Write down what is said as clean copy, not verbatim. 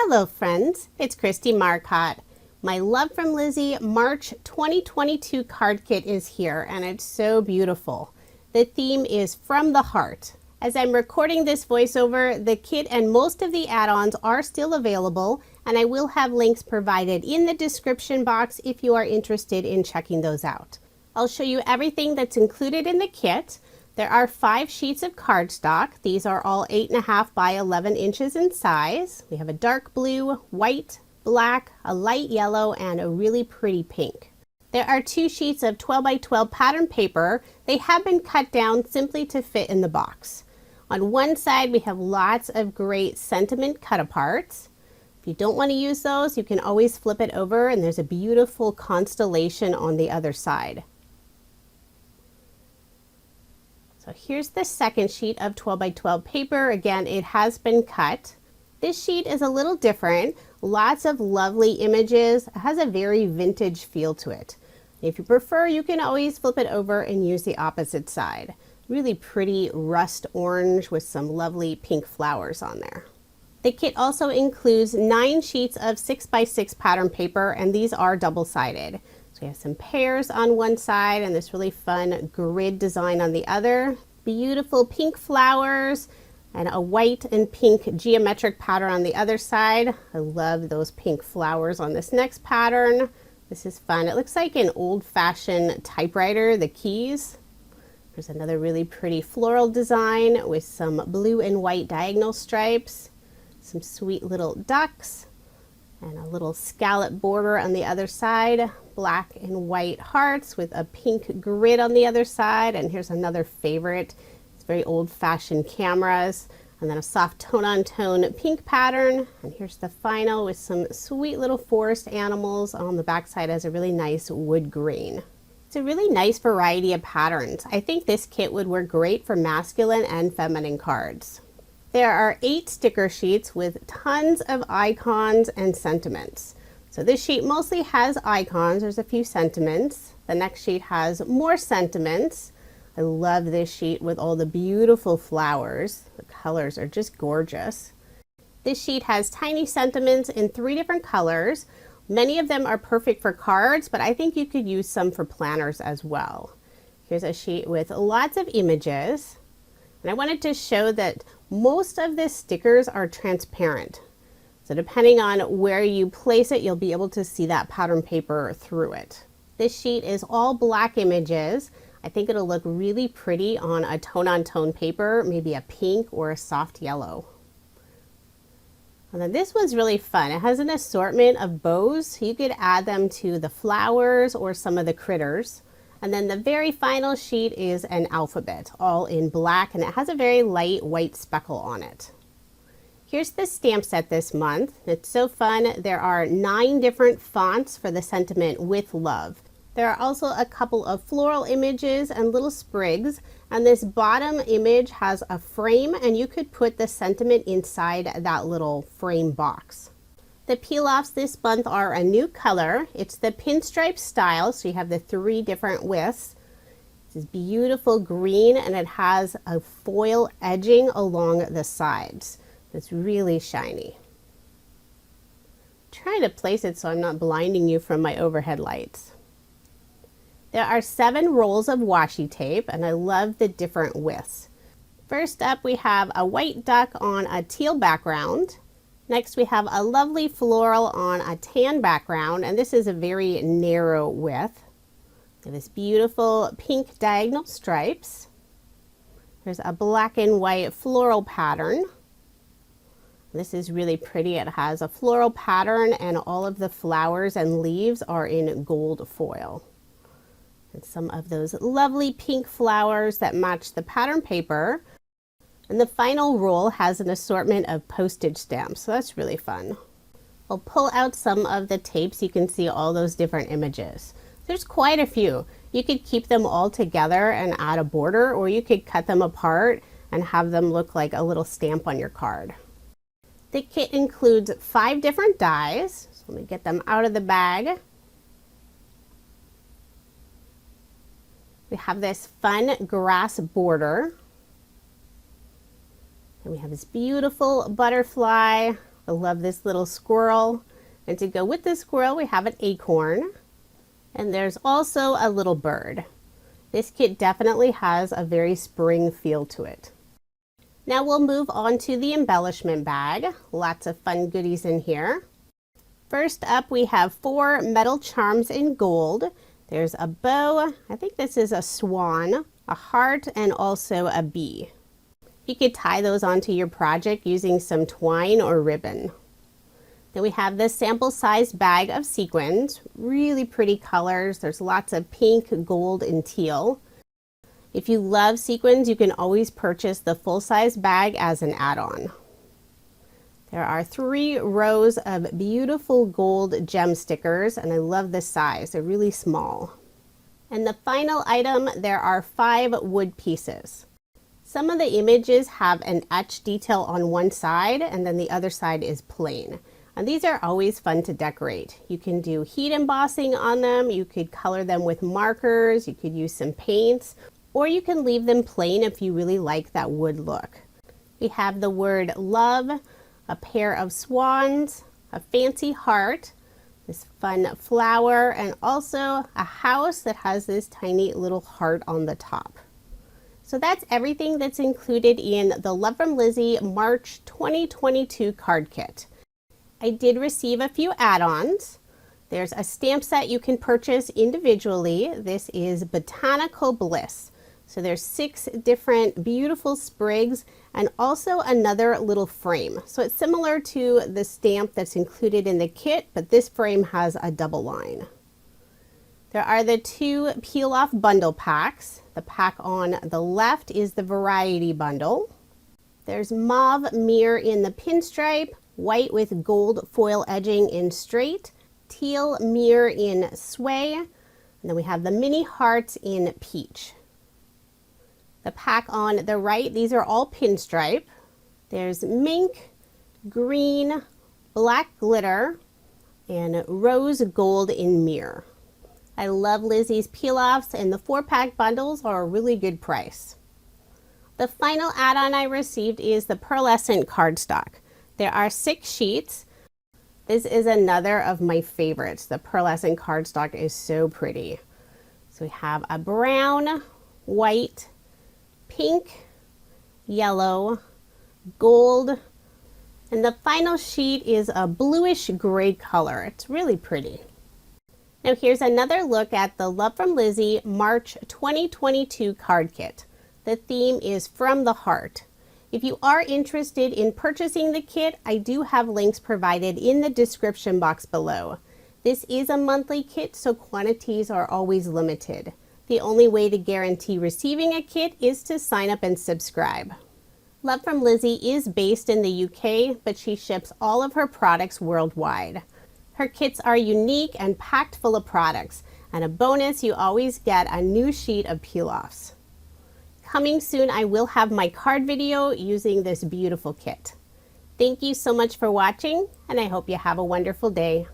Hello friends, it's Kristie Marcotte. My Love From Lizi March 2022 card kit is here and it's so beautiful. The theme is From the Heart. As I'm recording this voiceover, the kit and most of the add-ons are still available, and I will have links provided in the description box if you are interested in checking those out. I'll show you everything that's included in the kit. There are 5 sheets of cardstock. These are all 8.5 by 11 inches in size. We have a dark blue, white, black, a light yellow, and a really pretty pink. There are 2 sheets of 12 by 12 pattern paper. They have been cut down simply to fit in the box. On one side, we have lots of great sentiment cut-aparts. If you don't want to use those, you can always flip it over, and there's a beautiful constellation on the other side. So here's the second sheet of 12 by 12 paper. Again, it has been cut. This sheet is a little different. Lots of lovely images. It has a very vintage feel to it. If you prefer, you can always flip it over and use the opposite side. Really pretty rust orange with some lovely pink flowers on there. The kit also includes 9 sheets of 6 by 6 pattern paper, and these are double-sided. So we have some pears on one side and this really fun grid design on the other. Beautiful pink flowers and a white and pink geometric pattern on the other side. I love those pink flowers on this next pattern. This is fun. It looks like an old-fashioned typewriter, the keys. There's another really pretty floral design with some blue and white diagonal stripes, some sweet little ducks, and a little scallop border on the other side, black and white hearts with a pink grid on the other side. And here's another favorite. It's very old-fashioned cameras, and then a soft tone-on-tone pink pattern. And here's the final with some sweet little forest animals. On the back side has a really nice wood green. It's a really nice variety of patterns. I think this kit would work great for masculine and feminine cards. There are 8 sticker sheets with tons of icons and sentiments. So this sheet mostly has icons. There's a few sentiments. The next sheet has more sentiments. I love this sheet with all the beautiful flowers. The colors are just gorgeous. This sheet has tiny sentiments in 3 different colors. Many of them are perfect for cards, but I think you could use some for planners as well. Here's a sheet with lots of images. And I wanted to show that most of the stickers are transparent. So depending on where you place it, you'll be able to see that pattern paper through it. This sheet is all black images. I think it'll look really pretty on a tone-on-tone paper, maybe a pink or a soft yellow. And then this one's really fun. It has an assortment of bows. You could add them to the flowers or some of the critters. And then the very final sheet is an alphabet, all in black, and it has a very light white speckle on it. Here's the stamp set this month. It's so fun. There are 9 different fonts for the sentiment with love. There are also a couple of floral images and little sprigs, and this bottom image has a frame, and you could put the sentiment inside that little frame box. The peel-offs this month are a new color. It's the pinstripe style, so you have the 3 different widths. This is beautiful green, and it has a foil edging along the sides. It's really shiny. I'm trying to place it so I'm not blinding you from my overhead lights. There are 7 rolls of washi tape, and I love the different widths. First up, we have a white duck on a teal background. Next, we have a lovely floral on a tan background, and this is a very narrow width. This beautiful pink diagonal stripes. There's a black and white floral pattern. This is really pretty. It has a floral pattern, and all of the flowers and leaves are in gold foil. And some of those lovely pink flowers that match the pattern paper. And the final roll has an assortment of postage stamps, so that's really fun. I'll pull out some of the tapes. You can see all those different images. There's quite a few. You could keep them all together and add a border, or you could cut them apart and have them look like a little stamp on your card. The kit includes 5 different dies. So let me get them out of the bag. We have this fun grass border. And we have this beautiful butterfly I love this little squirrel. And to go with the squirrel, we have an acorn. And there's also a little bird. This kit definitely has a very spring feel to it. Now we'll move on to the embellishment bag. Lots of fun goodies in here. First up, we have 4 metal charms in gold. There's a bow, I think this is a swan, a heart, and also a bee. You could tie those onto your project using some twine or ribbon. Then we have this sample size bag of sequins, really pretty colors. There's lots of pink, gold, and teal. If you love sequins, you can always purchase the full-size bag as an add-on. There are 3 rows of beautiful gold gem stickers, and I love the size. They're really small. And the final item, there are 5 wood pieces. Some of the images have an etched detail on one side, and then the other side is plain. And these are always fun to decorate. You can do heat embossing on them, you could color them with markers, you could use some paints, or you can leave them plain if you really like that wood look. We have the word love, a pair of swans, a fancy heart, this fun flower, and also a house that has this tiny little heart on the top. So that's everything that's included in the Love From Lizi March 2022 card kit. I did receive a few add-ons. There's a stamp set you can purchase individually. This is Botanical Bliss. So there's 6 different beautiful sprigs and also another little frame. So it's similar to the stamp that's included in the kit, but this frame has a double line. There are the 2 peel-off bundle packs. The pack on the left is the variety bundle. There's mauve mirror in the pinstripe, white with gold foil edging in straight, teal mirror in sway, and then we have the mini hearts in peach. The pack on the right, these are all pinstripe. There's mink, green, black glitter, and rose gold in mirror. I love Lizi's peel-offs, and the 4-pack bundles are a really good price. The final add-on I received is the pearlescent cardstock. There are 6 sheets. This is another of my favorites. The pearlescent cardstock is so pretty. So we have a brown, white, pink, yellow, gold, and the final sheet is a bluish gray color. It's really pretty. Now here's another look at the Love From Lizi March 2022 card kit. The theme is From the Heart. If you are interested in purchasing the kit, I do have links provided in the description box below. This is a monthly kit, so quantities are always limited. The only way to guarantee receiving a kit is to sign up and subscribe. Love From Lizi is based in the UK, but she ships all of her products worldwide. Her kits are unique and packed full of products, and a bonus, you always get a new sheet of peel-offs. Coming soon, I will have my card video using this beautiful kit. Thank you so much for watching, and I hope you have a wonderful day.